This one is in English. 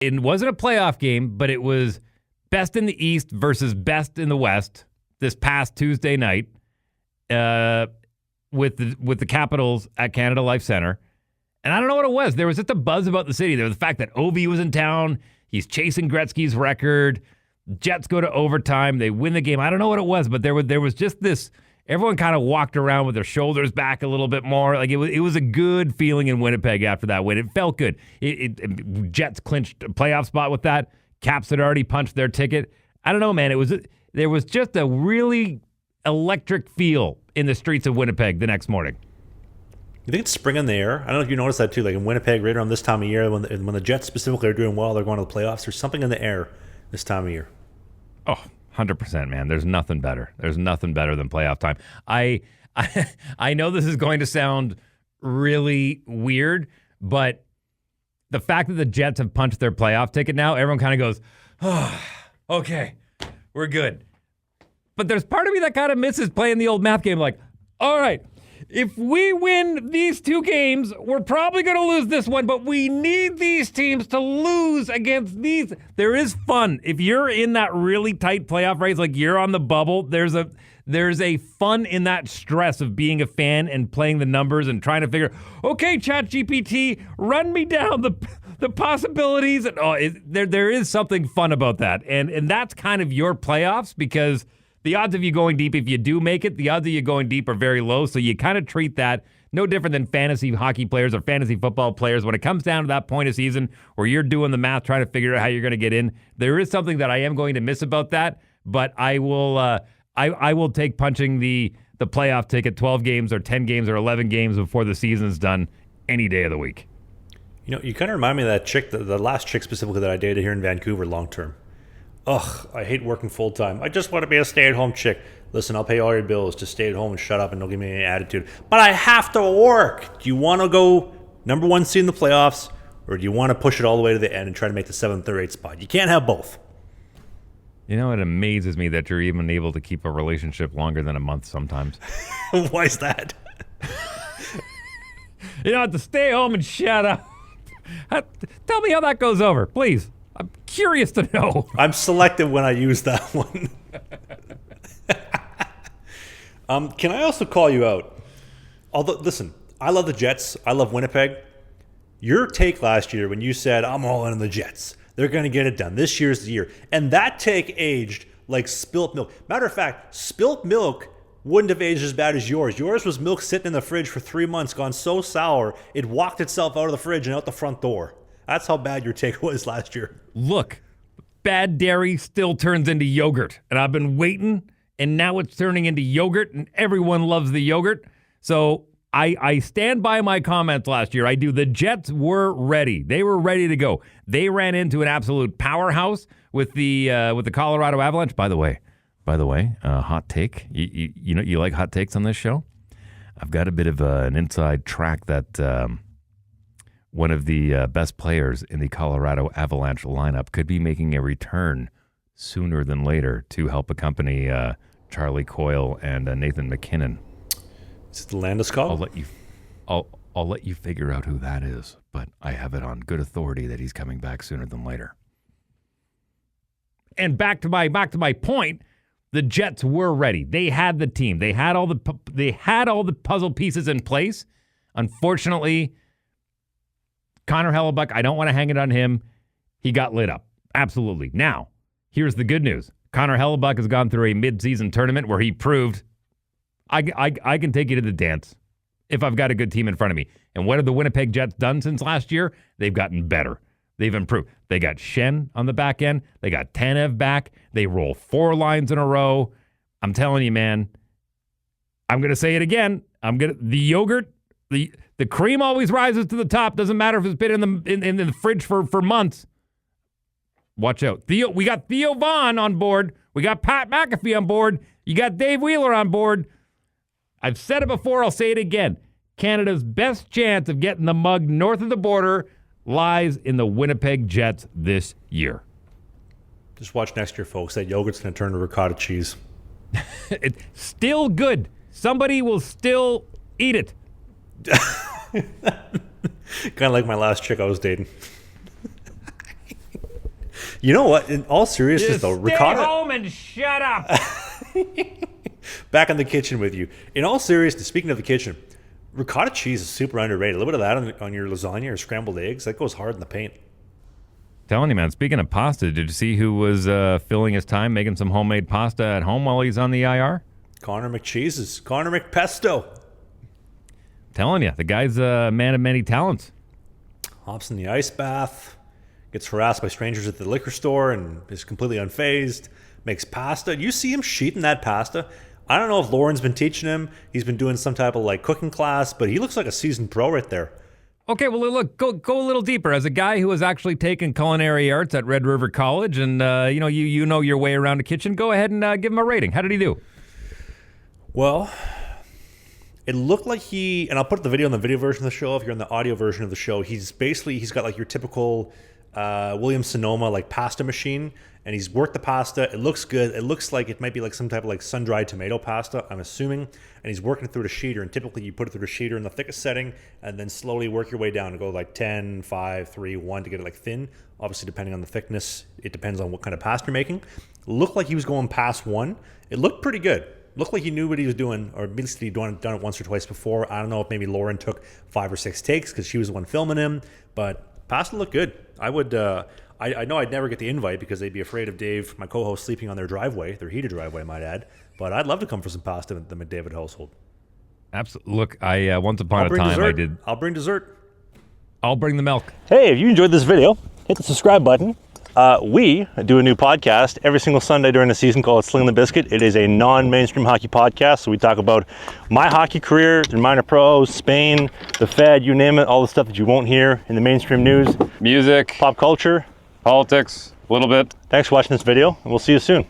It wasn't a playoff game, but it was best in the East versus best in the West this past Tuesday night with the Capitals at Canada Life Center. And I don't know what it was. There was just a buzz about the city. There was the fact that Ovi was in town. He's chasing Gretzky's record. Jets go to overtime. They win the game. I don't know what it was, but there was just this. Everyone kind of walked around with their shoulders back a little bit more. Like it was a good feeling in Winnipeg after that win. It felt good. Jets clinched a playoff spot with that. Caps had already punched their ticket. I don't know, man. There was just a really electric feel in the streets of Winnipeg the next morning. You think it's spring in the air? I don't know if you noticed that too. Like in Winnipeg, right around this time of year, when the Jets specifically are doing well, they're going to the playoffs. There's something in the air this time of year. Oh, 100%, man. There's nothing better. There's nothing better than playoff time. I know this is going to sound really weird, but the fact that the Jets have punched their playoff ticket now, everyone kind of goes, oh, okay, we're good. But there's part of me that kind of misses playing the old math game like, all right, if we win these two games, we're probably going to lose this one, but we need these teams to lose against these. There is fun. If you're in that really tight playoff race, like you're on the bubble, there's a fun in that stress of being a fan and playing the numbers and trying to figure, okay, ChatGPT, run me down the possibilities. There is something fun about that. And that's kind of your playoffs because the odds of you going deep, if you do make it, the odds of you going deep are very low. So you kind of treat that no different than fantasy hockey players or fantasy football players. When it comes down to that point of season where you're doing the math, trying to figure out how you're going to get in, there is something that I am going to miss about that. But I will I will take punching the playoff ticket 12 games or 10 games or 11 games before the season's done any day of the week. You know, you kind of remind me of that chick, the last chick specifically that I dated here in Vancouver long term. Ugh, I hate working full-time. I just want to be a stay-at-home chick. Listen, I'll pay all your bills. Just stay at home and shut up and don't give me any attitude. But I have to work. Do you want to go number one seed in the playoffs, or do you want to push it all the way to the end and try to make the 7th or 8th spot? You can't have both. You know, it amazes me that you're even able to keep a relationship longer than a month sometimes. Why is that? You don't have to stay home and shut up. Tell me how that goes over, please. I'm curious to know. I'm selective when I use that one. Can I also call you out? Although, listen, I love the Jets. I love Winnipeg. Your take last year when you said, I'm all in on the Jets. They're going to get it done. This year's the year. And that take aged like spilt milk. Matter of fact, spilt milk wouldn't have aged as bad as yours. Yours was milk sitting in the fridge for 3 months, gone so sour, it walked itself out of the fridge and out the front door. That's how bad your take was last year. Look, bad dairy still turns into yogurt. And I've been waiting, and now it's turning into yogurt, and everyone loves the yogurt. So I stand by my comments last year. I do. The Jets were ready. They were ready to go. They ran into an absolute powerhouse with the Colorado Avalanche. By the way, hot take. You know, you like hot takes on this show? I've got a bit of an inside track that one of the best players in the Colorado Avalanche lineup could be making a return sooner than later to help accompany Charlie Coyle and Nathan McKinnon. Is it the Landeskog? I'll let you figure out who that is, but I have it on good authority that he's coming back sooner than later. And back to my point, the Jets were ready. They had the team. They had all the puzzle pieces in place. Unfortunately, Connor Hellebuck, I don't want to hang it on him. He got lit up. Absolutely. Now, here's the good news. Connor Hellebuck has gone through a mid-season tournament where he proved I can take you to the dance if I've got a good team in front of me. And what have the Winnipeg Jets done since last year? They've gotten better. They've improved. They got Shen on the back end. They got Tanev back. They roll 4 lines in a row. I'm telling you, man, I'm going to say it again. The yogurt, the cream always rises to the top. Doesn't matter if it's been in the fridge for months. Watch out. We got Theo Vaughn on board. We got Pat McAfee on board. You got Dave Wheeler on board. I've said it before. I'll say it again. Canada's best chance of getting the mug north of the border lies in the Winnipeg Jets this year. Just watch next year, folks. That yogurt's going to turn to ricotta cheese. It's still good. Somebody will still eat it. Kind of like my last chick I was dating. You know what? In all seriousness, though, Stay ricotta. home and shut up. Back in the kitchen with you. In all seriousness, speaking of the kitchen, ricotta cheese is super underrated. A little bit of that on your lasagna or scrambled eggs, that goes hard in the paint. Telling you, man. Speaking of pasta, did you see who was filling his time making some homemade pasta at home while he's on the IR? Connor McCheeses. Connor McPesto. Telling you, the guy's a man of many talents. Hops in the ice bath. Gets harassed by strangers at the liquor store and is completely unfazed. Makes pasta. You see him sheeting that pasta. I don't know if Lauren's been teaching him. He's been doing some type of like cooking class, but he looks like a seasoned pro right there. Okay, well, look, go a little deeper. As a guy who has actually taken culinary arts at Red River College, and you know your way around a kitchen, go ahead and give him a rating. How did he do? Well, it looked like and I'll put the video in the video version of the show. If you're on the audio version of the show, he's got like your typical Williams Sonoma like pasta machine, and he's worked the pasta. It looks good. It looks like it might be like some type of like sun-dried tomato pasta, I'm assuming. And he's working it through the sheeter, and typically you put it through the sheeter in the thickest setting and then slowly work your way down to go like 10, 5, 3, 1 to get it like thin. Obviously, depending on the thickness, it depends on what kind of pasta you're making. Looked like he was going past 1. It looked pretty good. Looked like he knew what he was doing, or at least he'd done it once or twice before. I don't know if maybe Lauren took 5 or 6 takes because she was the one filming him, but pasta looked good. I would. I know I'd never get the invite because they'd be afraid of Dave, my co-host, sleeping on their driveway, their heated driveway, I might add. But I'd love to come for some pasta at the McDavid household. Absolutely. Look, I once upon a time dessert. I did. I'll bring dessert. I'll bring the milk. Hey, if you enjoyed this video, hit the subscribe button. We do a new podcast every single Sunday during the season called Sling the Biscuit. It is a non-mainstream hockey podcast, so we talk about my hockey career, the minor pros, Spain, the Fed, you name it, all the stuff that you won't hear in the mainstream news. Music, Pop culture. politics, a little bit. Thanks for watching this video, and we'll see you soon.